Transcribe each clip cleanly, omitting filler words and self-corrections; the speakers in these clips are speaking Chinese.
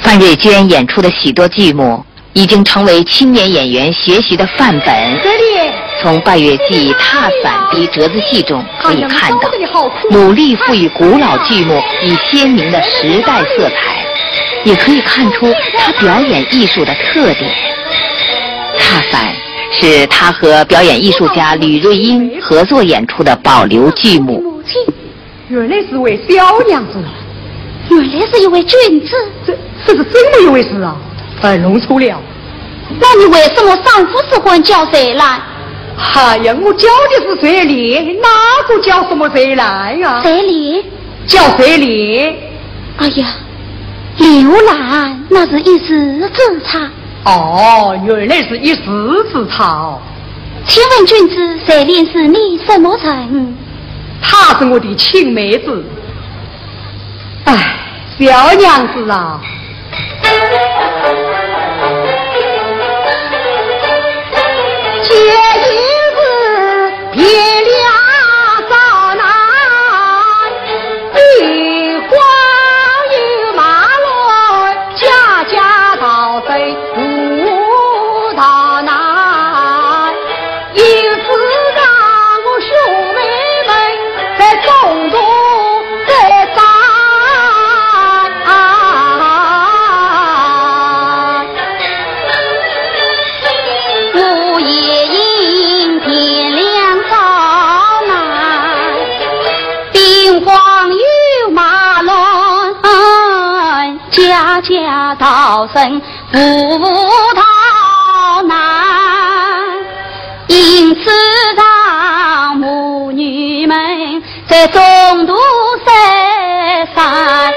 范瑞娟演出的许多剧目已经成为青年演员学习的范本。从拜月记、踏伞逼折子戏中可以看到，努力赋予古老剧目以鲜明的时代色彩，也可以看出他表演艺术的特点。踏伞是他和表演艺术家吕瑞英合作演出的保留剧目。母亲，原来是位小娘子，原来是一位君子，这是怎么一回事啊？弄错了。那你为什么三夫四婚叫谁来？哎呀，我叫的是谁哩？哪个叫什么谁来呀？谁哩？叫谁哩？哎呀，刘兰，那是一时之差。哦，原来是一时之差。请问君子，谁怜是你什么人？她是我的亲妹子。哎，小娘子啊！这一日别了早南，兵荒有马乱，家家逃奔无逃难。因此让我兄妹们在中途再战。家家逃生无逃难，因此让母女们在中途筛散。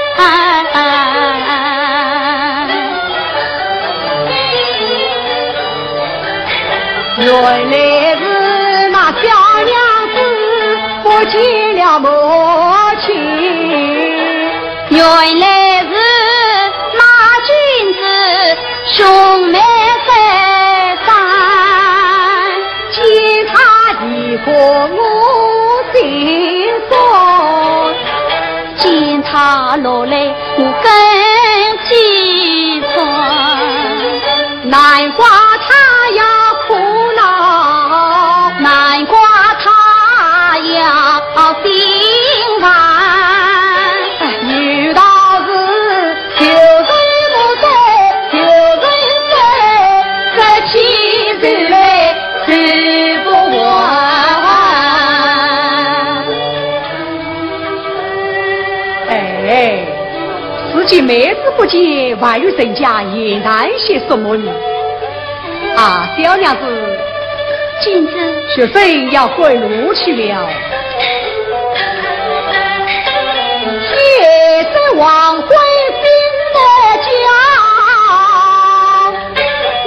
原来是那小娘子不见了母亲，原来是兄妹三三，见他一个我心酸，见他落泪我更凄惨，难怪他要哭闹，难怪他要心烦。妹子不见，万一人家也难些什么呢？啊，小娘子，君子学生要回路去了。夜色晚回兵的家，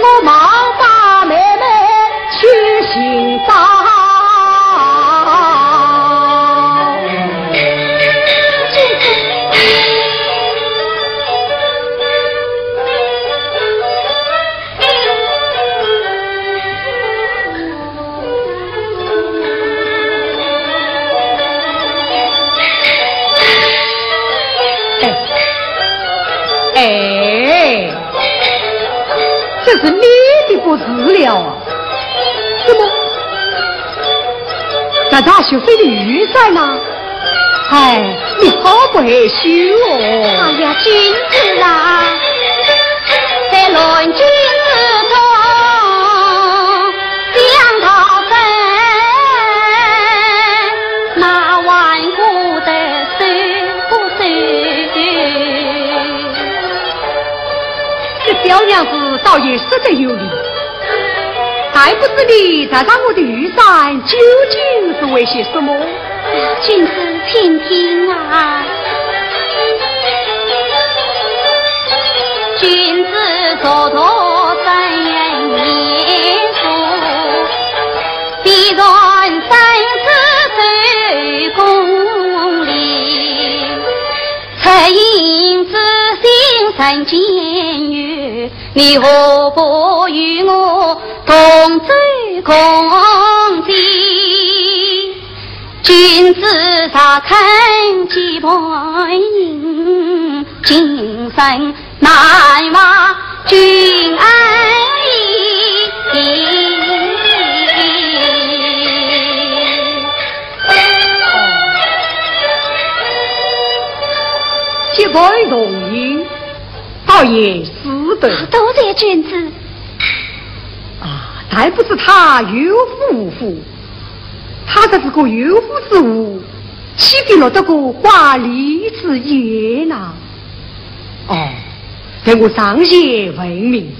我忙把妹妹去寻找。这是你的不是了啊！怎么？那大学费的预算呢？哎，你好不害羞哦！哎呀，君子啊，在论君之中相讨分，那顽固的手不手？这小娘子倒也实在有理，还不知你再让我的雨伞究竟是为些什么？君子听听啊，君子蹉跎三年数，必然三思最公理，才因此心生监狱，你何不与我同舟共济？君子啥看几百人，今生难忘君恩义。结拜同音，倒也是的。多谢君子。还不是他有夫无妇，他这是个有夫之物，岂给了这个华丽之言呐？等我上写问明。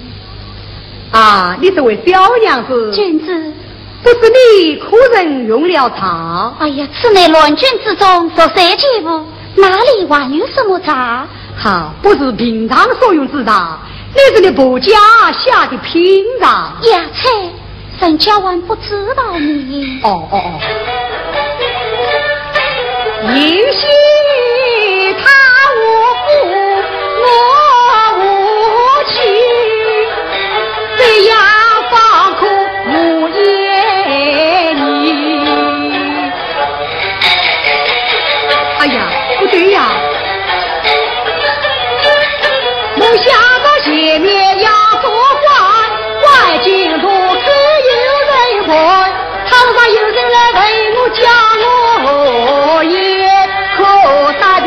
你这位小娘子，君子，不是你可人用了茶？哎呀，此内乱军之中所设计物，哪里还有什么茶？不是平常所用之茶。那是你伯家下的品茶呀，切，沈家万不知道你。也许他无父，我无妻，这样放苦无言你。哎呀，不对呀，梦想前面要做官，外境途只有人问，倘若有人来为我讲我也可答辩。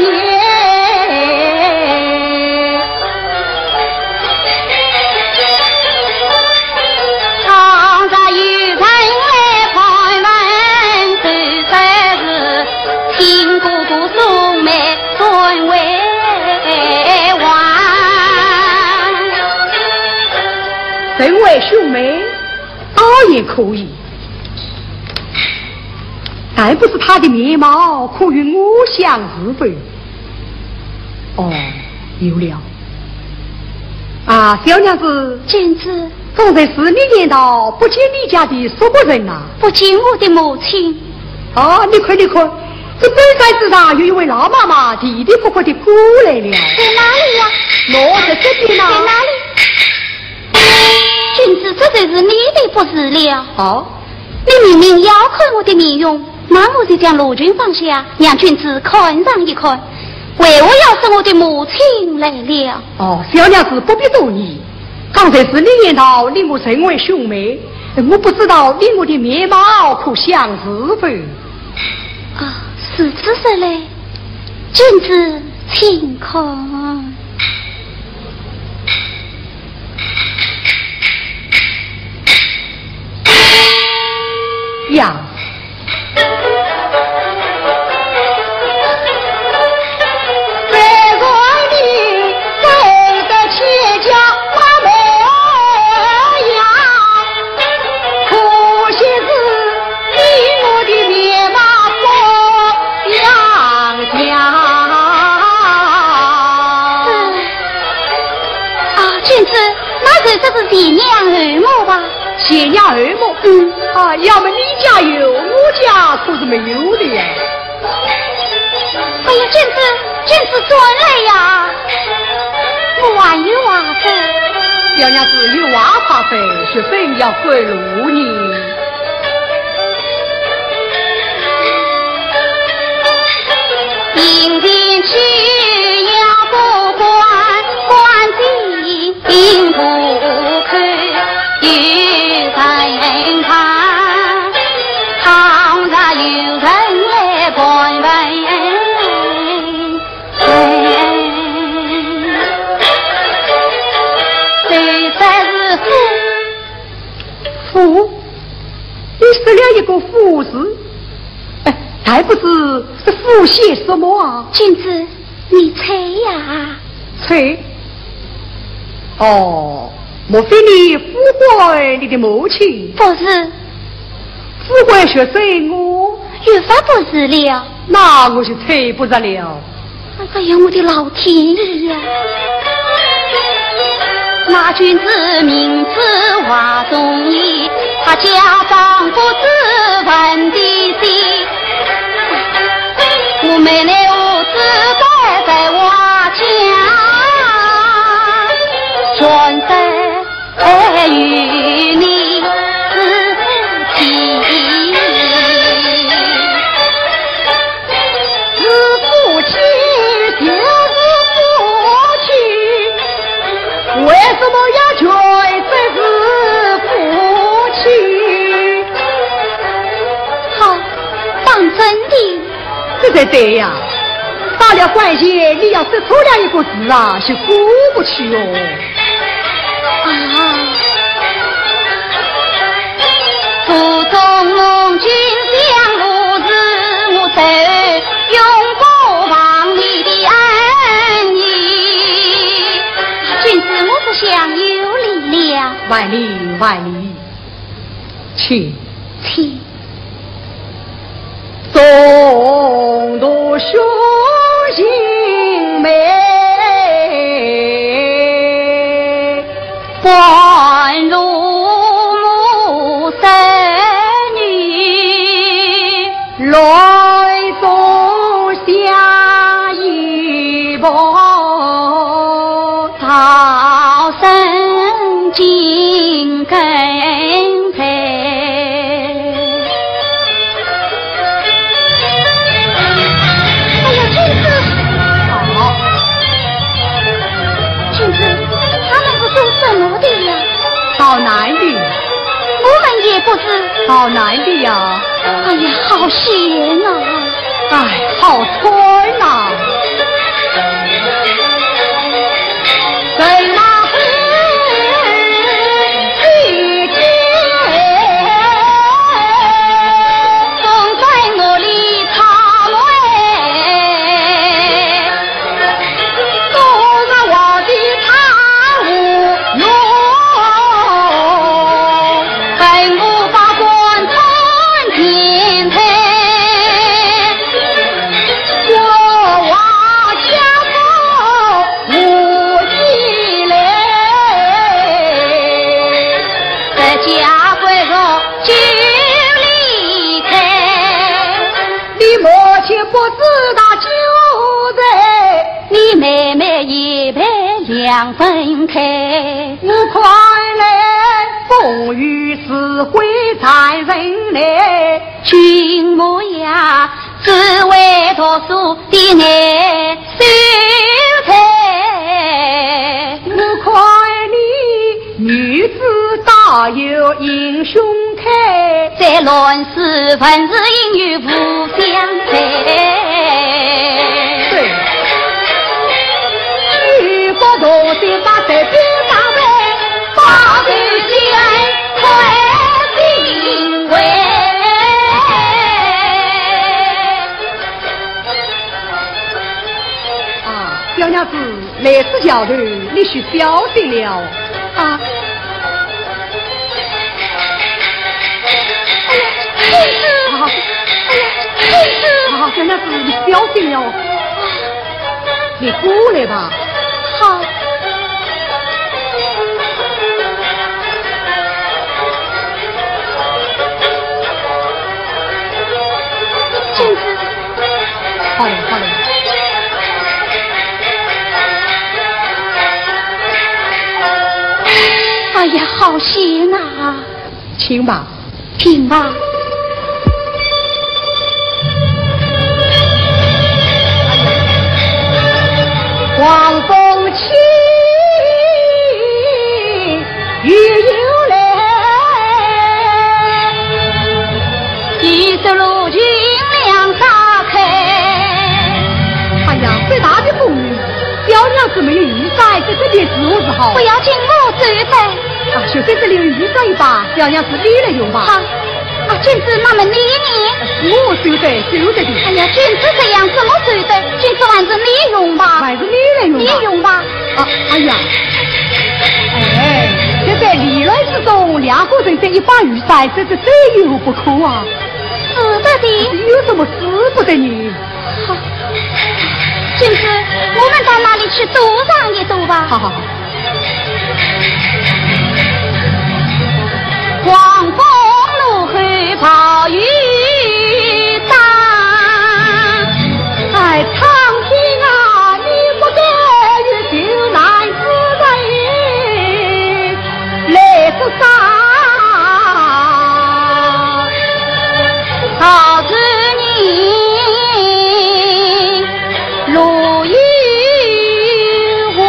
倘若有人来盘问，就算是听姑姑送妹尊为身为兄妹，也可以，但不是他的面貌可与我相似非。有了。小娘子，君子，刚才是你念到不见你家的什么人啊？不见我的母亲。你看，这北山之上有一位老妈妈地地婆婆的姑来了。在哪里呀？落在这边啊。在哪里？君子，这就是你的不是了。你明明要看我的面容，那我就将罗军放下，让君子看上一看。为我要是我的母亲来了。小娘子不必多疑。刚才是你念到你我身为兄妹，我不知道你我的面貌可相似非？是此事嘞，君子请看。呀，在我里走的千家花模样，可惜是你我的面貌不相像。君子，那个这是贤娘儿母吧？贤娘儿母，要么你家有，我家可是没有的呀。哎呀，君子转来呀！我还有娃子。小娘子有娃怕谁？是非要回路你。迎宾去要不关，关进不看，有人看，倘若有人来盘问，谁才是夫？你失了一个夫字，还不是夫写什么啊？君子，你猜呀？猜？莫非你俘获你的母亲？不是。俘获学生我？越发不是了。那我就猜不着了。哎呀，我的老天爷呀！那君子名字华中义，他家丈夫自问的心，我妹妹无知待在我家，全身与你是夫妻，是夫妻就是夫妻。对呀，打了关节，你要是错了一个字啊，是过不去哦。啊，祖宗梦君相如子，我手永不忘你的恩义。君子我不想有礼了，万里万里，请。中途兄行妹，欢如母生女，来中下一步，早生金根培。到哪里？我们也不知到哪里呀？哎呀，好险啊！哎，好惨呐！在那一天，风在我里草哎，坐在我的堂屋哟。不知道就在你妹妹一杯两分开，我快来风雨是会残忍来，君母呀，只为读书的爱修才。我快你女子大有英雄开，在论事文字英语不相配。对，举国同心把这边上位，把这先快定位。啊，小娘子，来此交流，你须小心了啊！好，小娘子，你小心了。你过来吧。好。君子。好嘞，好嘞。哎呀，好险啊！请吧，请吧。黄风起，雨又来，一色路军两撒开。哎呀，最大的风雨，小娘子没有雨伞，在这边是我是好。不要紧，我走在。啊，就在这里有雨伞一把，小娘子你来用吧。好。啊，君子那么你？我收得的。哎呀，君子这样怎么收得？君子还是你用吧。还是你来用吧。你用吧。啊，哎呀，哎，这在理论之中，两个人在一把雨伞，这是非有不可啊。是的的。有什么使不得你？好，君子，我们到哪里去赌上一赌吧？好。狂风怒吼暴雨大，哎，苍天啊，你不该与救难之人来自杀，好子你如意花。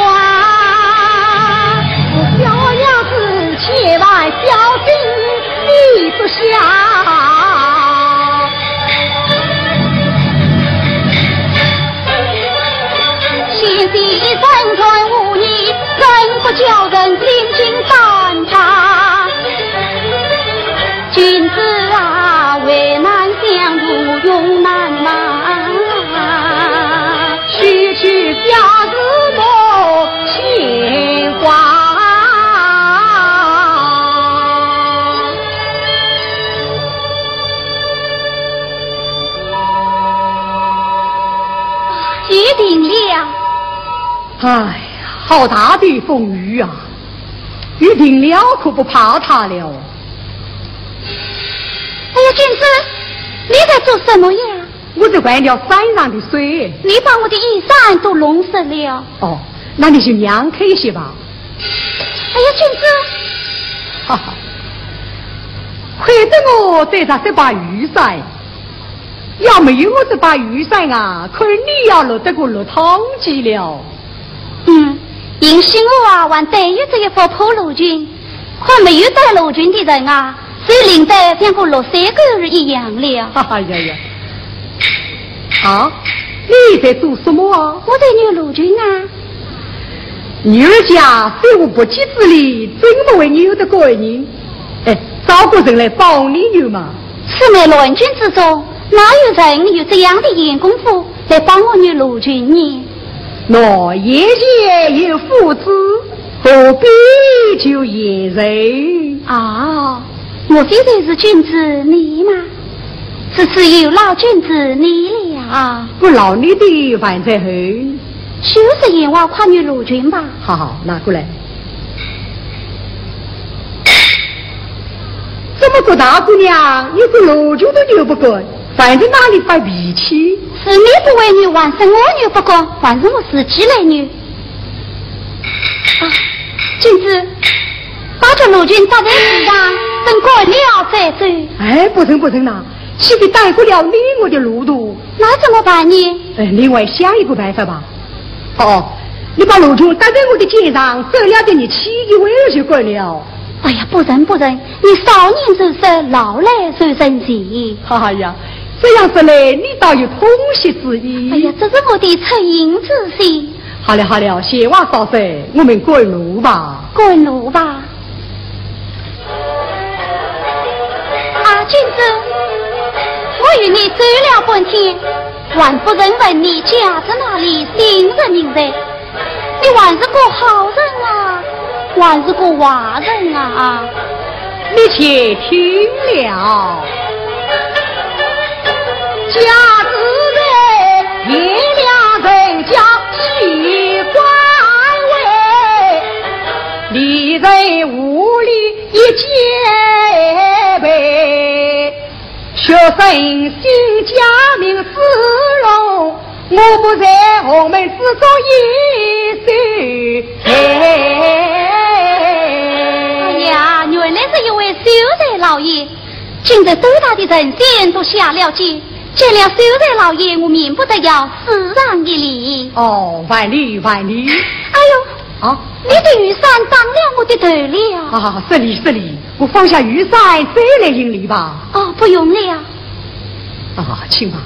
好大的风雨啊！雨停了，可不怕他了。哎呀，君子，你在做什么呀？我在换了伞上的水。你把我的衣衫都弄湿了。哦，那你就让开一些吧。哎呀，君子，哈哈，亏得我带着这把雨伞，要没有我这把雨伞啊，可能你要落得个落汤鸡了。因心我啊，还带有这一副破陆军，可没有带陆军的人啊，是领得像个落山狗儿一样了。哎呀呀！啊，你在做什么啊？我在女陆军啊。女儿家虽无不济之力，怎么为你有的个人？哎，找个人来帮你有嘛？此内乱军之中，哪有人有这样的眼功夫来帮我女陆军呢？那爷爷有父子，何必就野人啊？莫非这是君子你吗？是只有老君子你了。不劳你的反在后，就是眼望跨女陆军吧。好好拿过来。这么个大姑娘，一个陆军都扭不过，反正哪里发脾气？是你不为女，还是我女不过，还是我自己来女？啊，君子，把这陆军搭在地上，等过了再走。哎，不成不成啦，岂不带不了你我的路途？那怎么办呢？另外想一个办法吧。哦，你把陆军搭在我的肩上，走了给你起一位儿就过了。哎呀，不成不成，你少年受色，老来受人情。哎呀，这样说来，你倒有通识之意。哎呀，这是我的恻隐之心。好了好了，闲话少说，我们滚路吧。滚路吧。啊，君子，我与你走了半天，还不认问你家在哪里，姓甚名谁？你还是个好人啊，还是个坏人啊？你且听了。家之人，爷俩人家喜欢为，离人无力一结背，学生新家名丝绒，我不在红门之中一手。哎呀，原来是一位秀才老爷，今日多大的人间都下了界，见了秀才老爷，我免不得要施上一礼。哦，万礼万礼。哎呦，啊，你的雨伞挡了我的头了。啊，是礼是礼，我放下雨伞再来迎礼吧。哦，不用了。啊，请吧。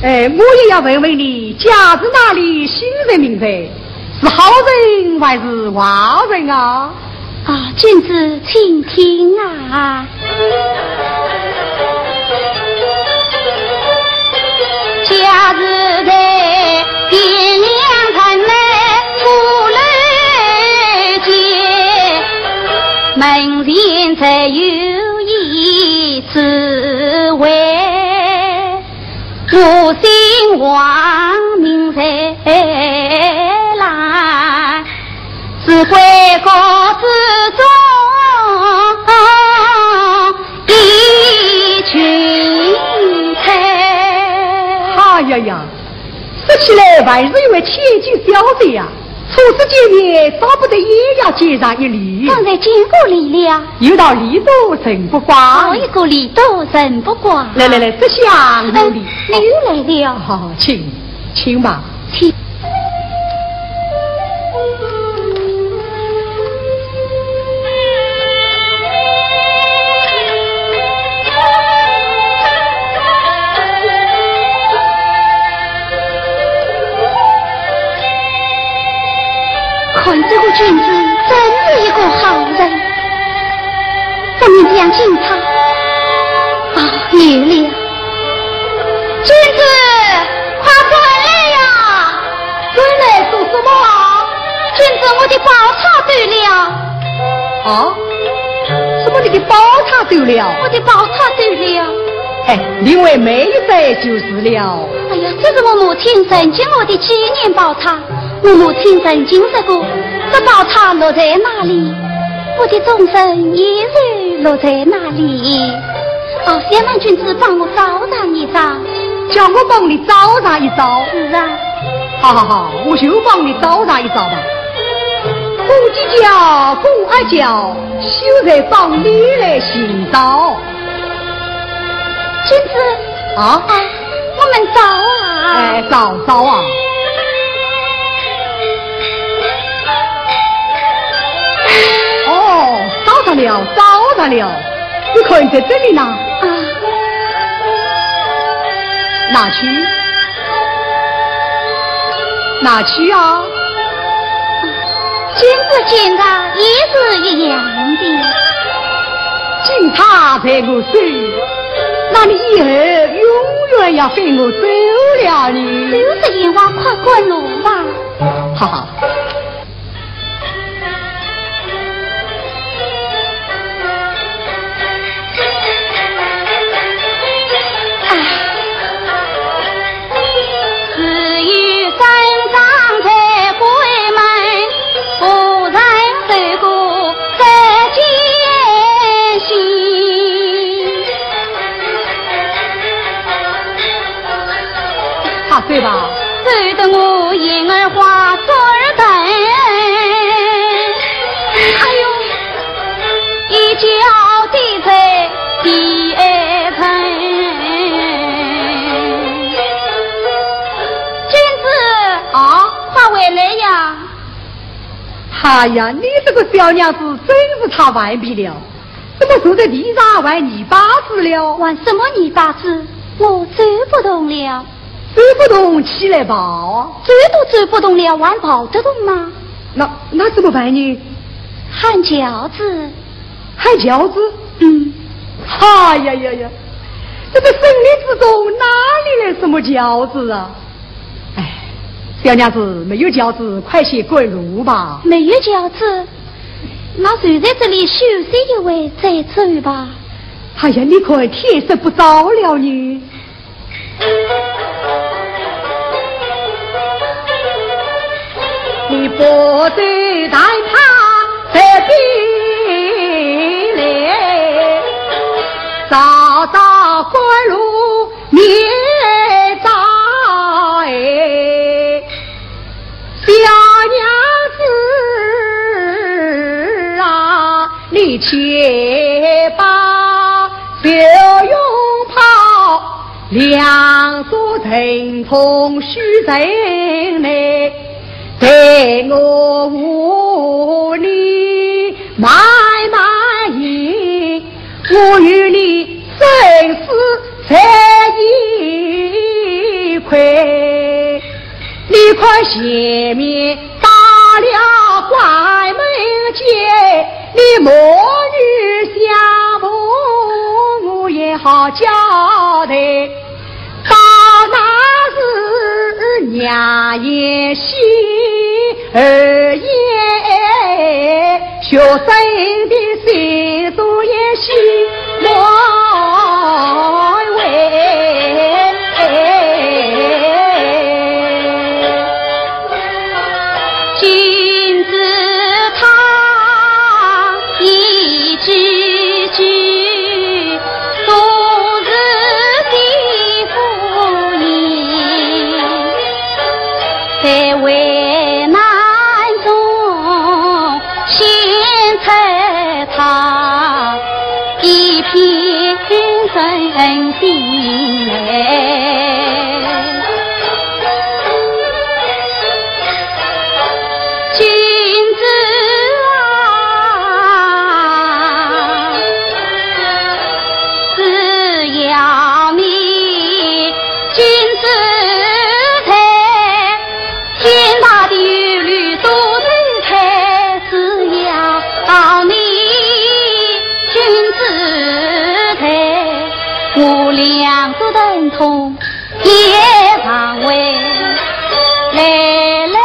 我也要问问你，家是哪里，姓人名谁？是好人还是坏人啊？啊，君子请听啊。家是在汴梁城内富楼间，门前才有一字位，我姓王，名才兰，是归国之中一群才。哎呀呀，说起来还是一位千金小姐呀，初次见面少不得也要接上一礼。刚才见过礼了，有道礼多人不挂，好一个礼多人不挂。来来来，这厢有礼。你又来了。好，请吧。请。看这个君子真是一个好人，我们将敬他。啊，有了，君子，快过来呀！回来做什么啊？君子，我的宝塔丢了。啊？什么你的宝塔丢了？我的宝塔丢了。哎，另外没有在就是了。哎呀，这是我母亲曾经我的纪念宝塔。我母亲曾经说过，这宝塔落在哪里，我的终身依然落在哪里。哦，谢满君子帮我招上一招，叫我帮你招上一招。是啊，好，我就帮你招上一招吧。公鸡叫，公儿叫，休在帮你来寻找。君子啊，我们招啊！哎，招啊！哦，找到了！你看在这里呢。啊，哪去啊？君子见他也是一样的。金塔在我手，那你以后永远要跟我走了呢。就是因为快滚路吧。哈哈。对吧？对得我眼儿花嘴儿疼，哎呦，一脚地在第二层。君子啊，快回来呀！哎呀，你这个小娘子真是太顽皮了，怎么坐在地上玩泥巴子了？玩什么泥巴子？我走不动了。走不动，起来吧。走都走不动了，还跑得动吗？那怎么办呢？喊轿子。喊轿子？哎呀，这个森林之中哪里来什么轿子啊？哎，小娘子没有轿子，快些滚路吧。没有轿子，那就在这里休息一会再走吧。哎呀，你看天色不早了呢。你不再害怕在边来，早滚路面在，小娘子啊，你且把小拥抱，两座成风须人来。在我屋里慢慢饮，我与你生死在一块。你快前面打了关门键，你母女相逢我也好交代。到那日娘也喜儿也学生的心中也喜莫为，君子他一句句昨日的敷衍，在为难中献出他一片真心来。君子啊，只要你君子才，天大的有律都能开，只要你君子才，我俩都等同也上位。来来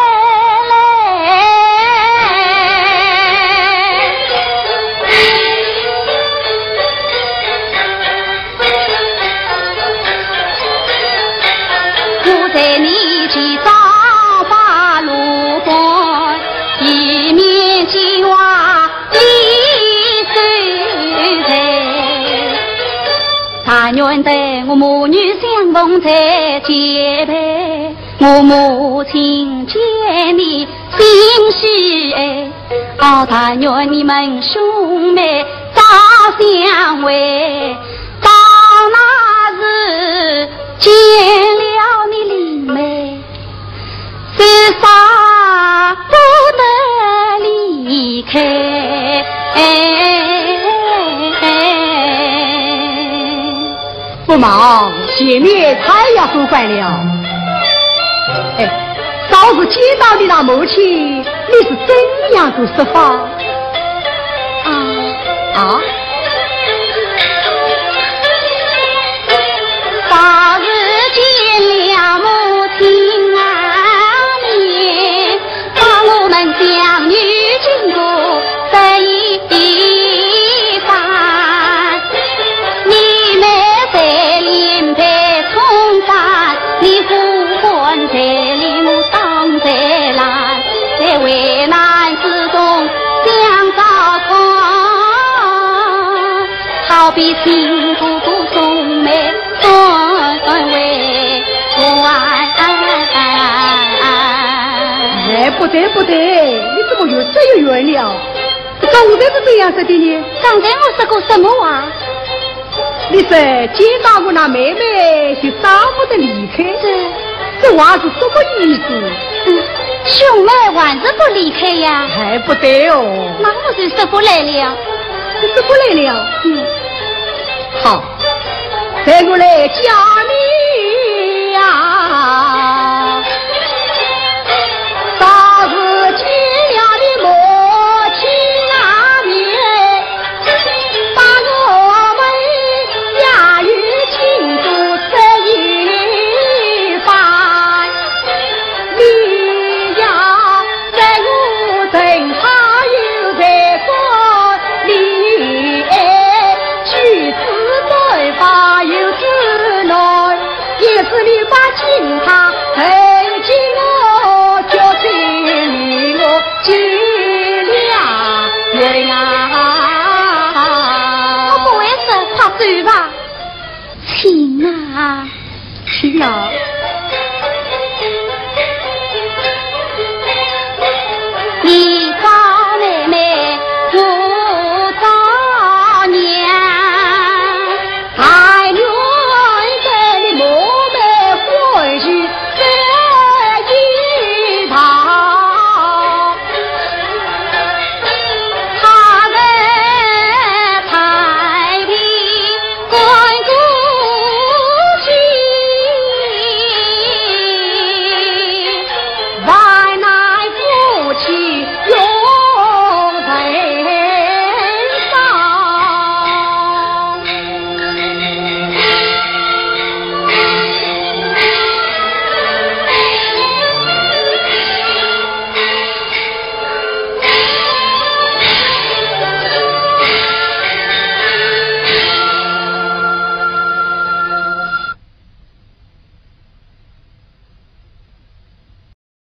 我在你去找八路。但愿得我母女相逢在结陪，我母亲见你心喜哎，但愿你们兄妹早相会，到那日见了你灵妹，世上不得离开。不忙，前面太要收官了。早日见到你那母亲，你是怎样个说法？早日见了母亲你把我们将女经过这一番，你们在林北冲山，你父官在林当在蓝，在渭南之中相照看，好比亲姑姑送妹送为官。不得，你怎么又这又远了？刚才是这样说的呢？刚才我说过什么话？你说见到我那妹妹就舍不得离开，这话是什么意思？兄妹还是不离开呀？还不得哦。那我就说不来了。你说不来了？好，再我来叫你呀。早日见了你母亲面，把我们家与庆祝这一番。你要在我身旁有在过你，举止对方有之内，也是你把情他很紧我叫心里我尽量人我不会说，快走吧。亲啊，是啊，